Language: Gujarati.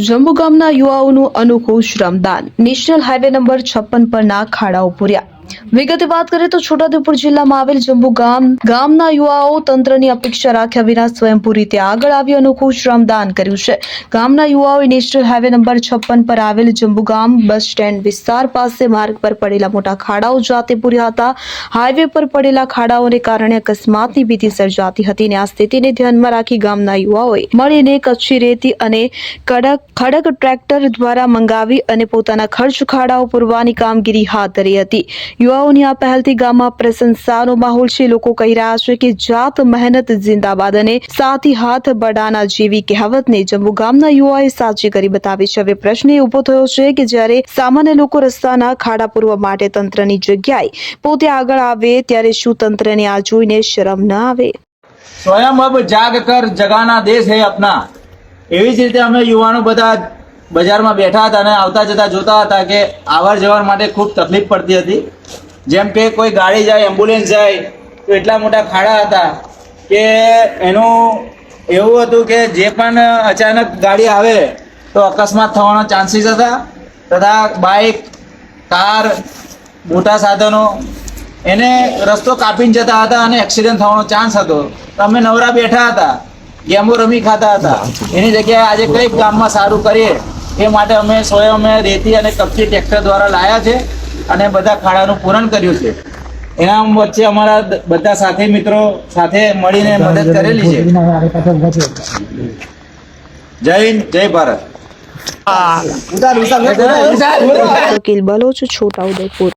જંબુ ગામના યુવાઓનું અનોખું શ્રમદાન, નેશનલ હાઈવે નંબર 56 પરના ખાડાઓ પૂર્યા। વિગતે વાત કરીએ તો છોટાઉદેપુર જિલ્લામાં આવેલ જંબુ ગામના યુવાઓ તંત્રની અપેક્ષા રાખ્યા વિના સ્વયંભૂ રીતે આગળ આવી અનોખું શ્રમદાન કર્યું છે। ગામના યુવાઓએ નેશનલ હાઈવે નંબર 56 પર આવેલ જંબુ ગામ બસ સ્ટેન્ડ વિસ્તાર પાસે માર્ગ પર પડેલા મોટા ખાડાઓ જાતે પૂર્યા હતા। હાઈવે પર પડેલા ખાડાઓને કારણે અકસ્માતની ભીતિ સર્જાતી હતી અને આ સ્થિતિને ધ્યાનમાં રાખી ગામના યુવાઓએ મળીને કચ્છી રેતી અને ખડક ટ્રેક્ટર દ્વારા મંગાવી અને પોતાના ખર્ચ ખાડાઓ પૂરવાની કામગીરી હાથ ધરી હતી। યુવાઓની આ પહેલથી ગામમાં પ્રશંસાનો માહોલ છે। લોકો કહી રહ્યા છે કે જાત મહેનત જિંદાબાદ અને સાથી હાથ બડાના જેવી કહેવતને જંબુ ગામના યુવાઓએ સાચી કરી બતાવી છે। હવે પ્રશ્ન એ ઉભો થયો છે કે જ્યારે સામાન્ય લોકો રસ્તાના ખાડા પૂરવા માટે તંત્રની જગ્યાએ પોતે આગળ આવે ત્યારે શું તંત્રને આ જોઈને શરમ ન આવે? स्वयं अब जाग कर जगाना देश है अपना। એવી જ રીતે અમે યુવાનો બધા બજારમાં બેઠા હતા અને આવતા જતા જોતા હતા કે આવર જવર માટે ખૂબ તકલીફ પડતી હતી। જેમ કે કોઈ ગાડી જાય, એમ્બ્યુલન્સ જાય તો એટલા મોટા ખાડા હતા કે એનું એવું હતું કે જે પણ અચાનક ગાડી આવે તો અકસ્માત થવાનો ચાન્સીસ હતા તથા બાઇક, કાર, મોટા સાધનો એને રસ્તો કાપીને જતા હતા અને એક્સિડન્ટ થવાનો ચાન્સ હતો। તો અમે નવરા બેઠા હતા, ગેમો રમી ખાતા હતા। એની જગ્યાએ આજે કઈક ગામમાં સારું કરીએ એ માટે અમે સ્વયં રેતી અને કપચી ટ્રેક્ટર દ્વારા લાયા છે અને બધા ખાડાનું પૂરણ કર્યું છે। એના વચ્ચે અમારા બધા સાથી મિત્રો સાથે મળીને મદદ કરેલી છે। જય હિન્દ, જય ભારત। વકીલ બલોચ, છોટાઉદેપુર।